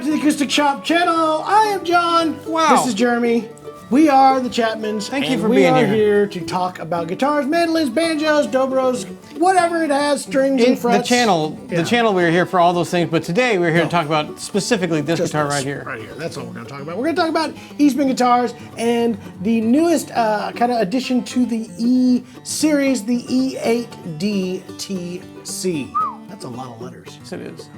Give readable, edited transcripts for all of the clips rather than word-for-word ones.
to the Acoustic Shop channel. I am John. Wow. This is Jeremy. We are the Chapmans. Thank you for being here. We are here to talk about guitars, mandolins, banjos, dobros, whatever it has, strings and frets. The channel, we're here for all those things, but today we're here to talk about specifically this guitar right here. Right here. That's what we're going to talk about. We're going to talk about Eastman guitars and the newest kind of addition to the E series, the E8D-TC. That's a lot of letters. Yes, it is.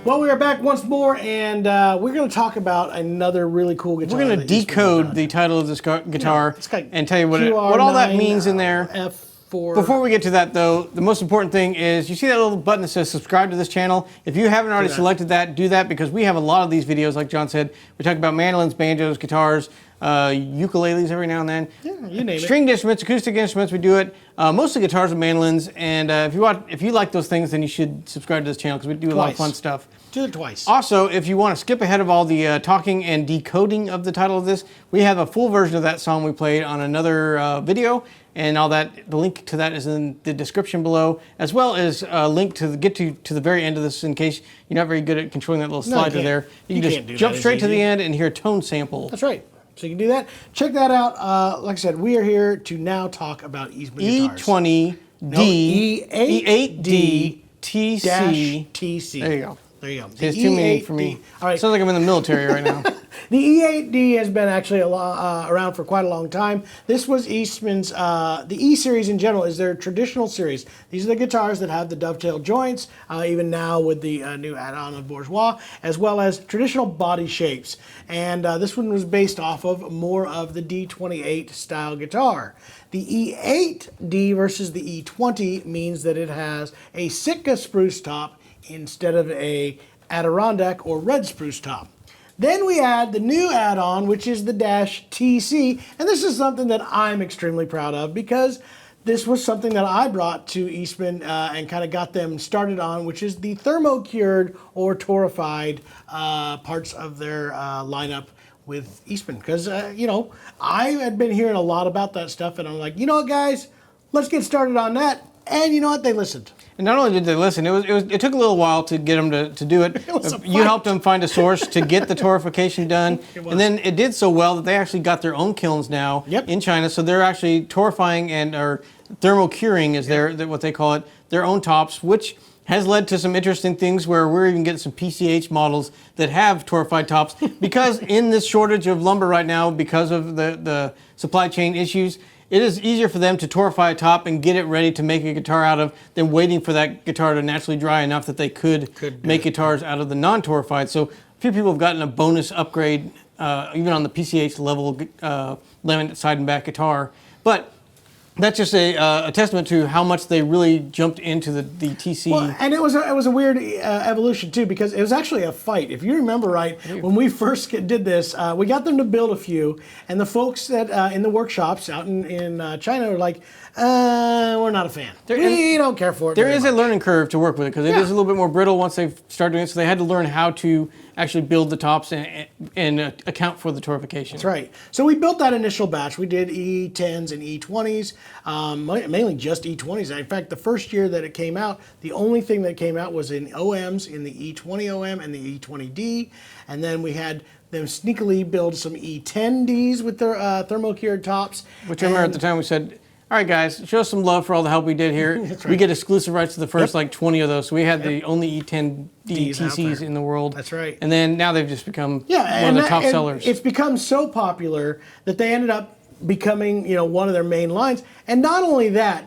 Well, we are back once more, and we're going to talk about another really cool guitar. We're going to decode the title of this guitar and tell you what all that means in there. F4. Before we get to that, though, the most important thing is you see that little button that says subscribe to this channel. If you haven't already selected that, do that, because we have a lot of these videos, like John said. We talk about mandolins, banjos, guitars, ukuleles every now and then. Yeah, you name it. Stringed instruments, acoustic instruments, we do it. Mostly guitars and mandolins. And if you like those things, then you should subscribe to this channel, because we do a lot of fun stuff. Do it twice. Also, if you want to skip ahead of all the talking and decoding of the title of this, we have a full version of that song we played on another video, and all that. The link to that is in the description below, as well as a link to get to the very end of this, in case you're not very good at controlling that little slider there. You can just jump straight to the end and hear a tone sample. That's right. So you can do that. Check that out. Like I said, we are here to now talk about Eastman guitars. E8D-TC. There you go. There you go. It's too many for me. All right. Sounds like I'm in the military right now. The E8D has been actually around for quite a long time. This was Eastman's, the E series in general is their traditional series. These are the guitars that have the dovetail joints, even now with the new add-on of Bourgeois, as well as traditional body shapes. And this one was based off of more of the D28 style guitar. The E8D versus the E20 means that it has a Sitka spruce top instead of a Adirondack or red spruce top. Then we add the new add-on, which is the -TC, and this is something that I'm extremely proud of, because this was something that I brought to Eastman and kind of got them started on, which is the Thermo cured or torrefied parts of their lineup with Eastman. Because, you know, I had been hearing a lot about that stuff, and I'm like, you know what, guys, let's get started on that. And you know what? They listened. And not only did they listen, it took a little while to get them to do it. You helped them find a source to get the torrefication done. And then it did so well that they actually got their own kilns now in China. So they're actually torrefying or thermo curing is what they call it, their own tops, which has led to some interesting things where we're even getting some PCH models that have torrefied tops, because in this shortage of lumber right now, because of the supply chain issues, it is easier for them to torrefy a top and get it ready to make a guitar out of than waiting for that guitar to naturally dry enough that they could make guitars out of the non-torrefied. So a few people have gotten a bonus upgrade, even on the PCH level laminate side and back guitar. But that's just a testament to how much they really jumped into the TC. Well, and it was a weird evolution too, because it was actually a fight. If you remember right, when we first did this, we got them to build a few, and the folks that in the workshops out in China were like, we're not a fan. We don't care for it. There is a learning curve to work with it, because it is a little bit more brittle once they start doing it. So they had to learn how to actually build the tops and account for the torrefication. That's right. So we built that initial batch. We did E10s and E20s, mainly just E20s. In fact, the first year that it came out, the only thing that came out was in OMs, in the E20 OM and the E20D. And then we had them sneakily build some E10Ds with their thermo-cured tops. Which I remember at the time we said, all right, guys, show us some love for all the help we did here. We get exclusive rights to the first like 20 of those. So we had the only E10D-TCs in the world. That's right. And then now they've just become one of the top sellers. It's become so popular that they ended up becoming, you know, one of their main lines. And not only that,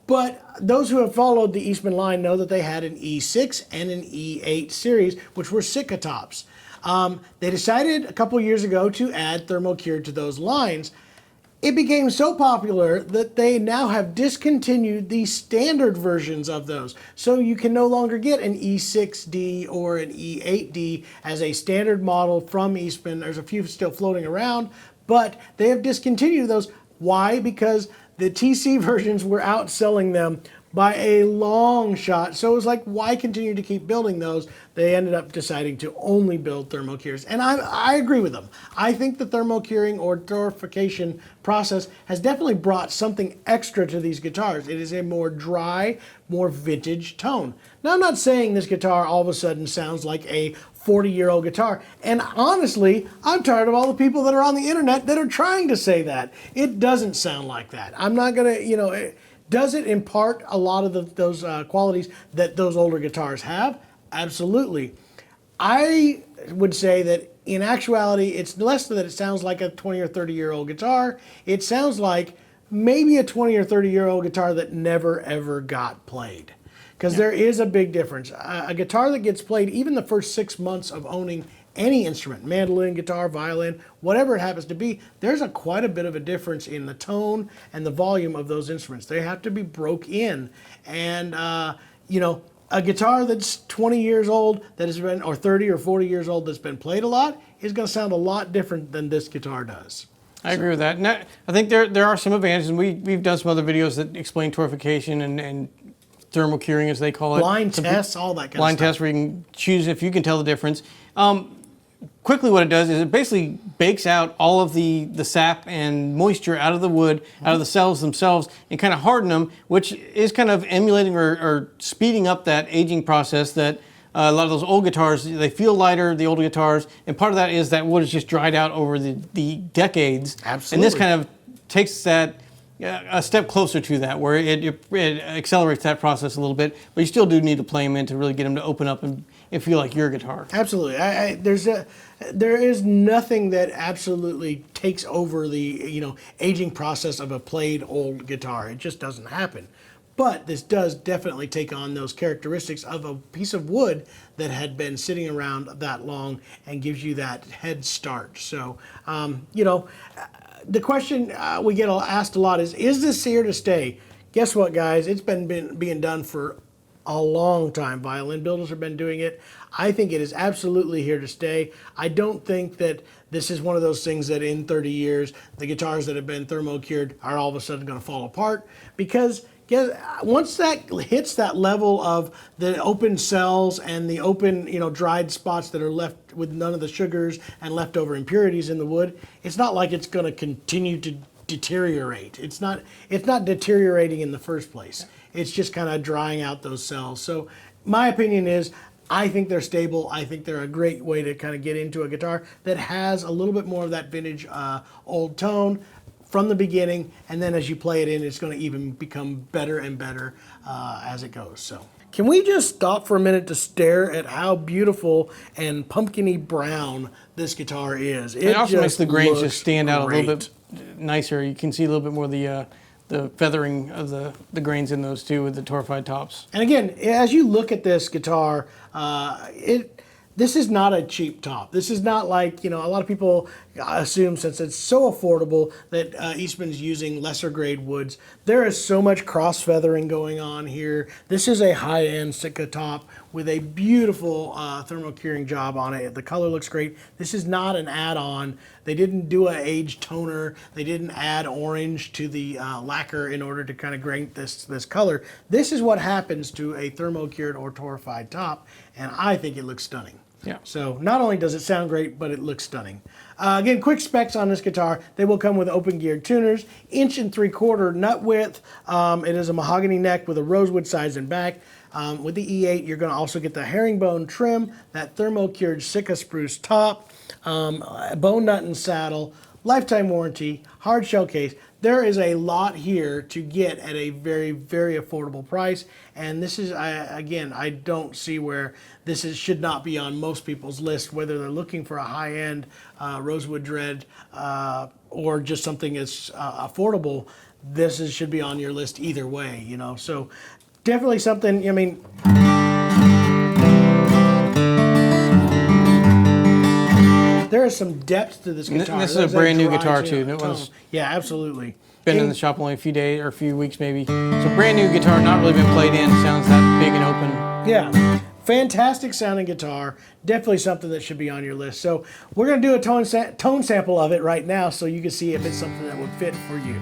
but those who have followed the Eastman line know that they had an E6 and an E8 series, which were Sitka tops. They decided a couple years ago to add thermo cured to those lines. It became so popular that they now have discontinued the standard versions of those. So you can no longer get an E6D or an E8D as a standard model from Eastman. There's a few still floating around, but they have discontinued those. Why? Because the TC versions were outselling them by a long shot. So it was like, why continue to keep building those? They ended up deciding to only build thermocures. And I agree with them. I think the thermocuring or torrefication process has definitely brought something extra to these guitars. It is a more dry, more vintage tone. Now, I'm not saying this guitar all of a sudden sounds like a 40-year-old guitar. And honestly, I'm tired of all the people that are on the internet that are trying to say that. It doesn't sound like that. I'm not going to, does it impart a lot of those qualities that those older guitars have? Absolutely. I would say that in actuality, it's less that it sounds like a 20 or 30-year-old guitar. It sounds like maybe a 20 or 30-year-old guitar that never ever got played. Because there is a big difference. A guitar that gets played even the first 6 months of owning any instrument, mandolin, guitar, violin, whatever it happens to be, there's quite a bit of a difference in the tone and the volume of those instruments. They have to be broke in. And, a guitar that's 20 years old that has been, or 30 or 40 years old that's been played a lot is going to sound a lot different than this guitar does. I agree with that. And I think there are some advantages. And we've done some other videos that explain torrefication and thermocuring, as they call it. Blind tests, all that kind of stuff. Blind tests where you can choose if you can tell the difference. Quickly, what it does is it basically bakes out all of the sap and moisture out of the wood, out of the cells themselves, and kind of harden them, which is kind of emulating or speeding up that aging process that a lot of those old guitars, they feel lighter, the older guitars, and part of that is that wood is just dried out over the decades. Absolutely. And this kind of takes that a step closer to that, where it accelerates that process a little bit, but you still do need to play them in to really get them to open up and feel like your guitar. Absolutely. There is nothing that absolutely takes over the aging process of a played old guitar. It just doesn't happen. But this does definitely take on those characteristics of a piece of wood that had been sitting around that long and gives you that head start. So, the question we get asked a lot is this here to stay? Guess what, guys? It's been being done for a long time. Violin builders have been doing it. I think it is absolutely here to stay. I don't think that this is one of those things that in 30 years, the guitars that have been thermocured are all of a sudden going to fall apart, because once that hits that level of the open cells and the open, dried spots that are left with none of the sugars and leftover impurities in the wood, it's not like it's going to continue to deteriorate. It's not deteriorating in the first place. It's just kind of drying out those cells. So my opinion is, I think they're stable. I think they're a great way to kind of get into a guitar that has a little bit more of that vintage old tone from the beginning, and then as you play it in, it's going to even become better and better as it goes. So, can we just stop for a minute to stare at how beautiful and pumpkiny brown this guitar is? It also makes the grains just stand out a little bit nicer. You can see a little bit more of the feathering of the grains in those too with the torrefied tops. And again, as you look at this guitar, this is not a cheap top. This is not like, a lot of people assume, since it's so affordable, that Eastman's using lesser grade woods. There is so much cross feathering going on here. This is a high-end Sitka top with a beautiful thermocuring job on it. The color looks great. This is not an add-on. They didn't do an aged toner. They didn't add orange to the lacquer in order to kind of grain this color. This is what happens to a thermocured or torrefied top, and I think it looks stunning. Yeah. So not only does it sound great, but it looks stunning. Again, quick specs on this guitar. They will come with open geared tuners, 1 3/4 nut width. It is a mahogany neck with a rosewood sides and back. With the E8, you're going to also get the herringbone trim, that thermocured Sitka spruce top, bone nut and saddle, lifetime warranty, hard shell case. There is a lot here to get at a very, very affordable price. And this is, again, I don't see where should not be on most people's list, whether they're looking for a high-end rosewood dread or just something that's affordable. This should be on your list either way, So definitely something, there is some depth to this guitar. This is a brand new guitar too. Yeah, absolutely. Been in the shop only a few days or a few weeks maybe. So brand new guitar, not really been played in. Sounds that big and open. Yeah, fantastic sounding guitar. Definitely something that should be on your list. So we're going to do a tone sample of it right now, so you can see if it's something that would fit for you.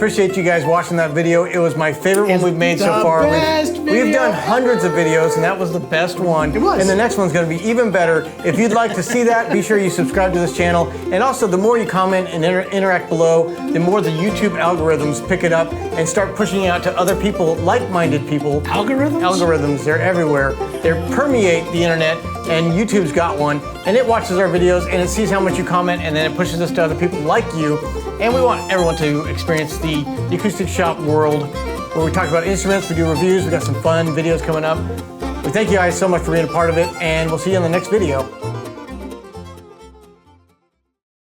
appreciate you guys watching that video. It was my favorite one we've made so far. We've done hundreds of videos, and that was the best one. It was. And the next one's going to be even better. If you'd like to see that, be sure you subscribe to this channel. And also, the more you comment and interact below, the more the YouTube algorithms pick it up and start pushing it out to other people, like-minded people. Algorithms? Algorithms, they're everywhere. They permeate the internet, and YouTube's got one, and it watches our videos, and it sees how much you comment, and then it pushes us to other people like you. And we want everyone to experience the Acoustic Shop world, where we talk about instruments, we do reviews, we got some fun videos coming up. We thank you guys so much for being a part of it, and we'll see you in the next video.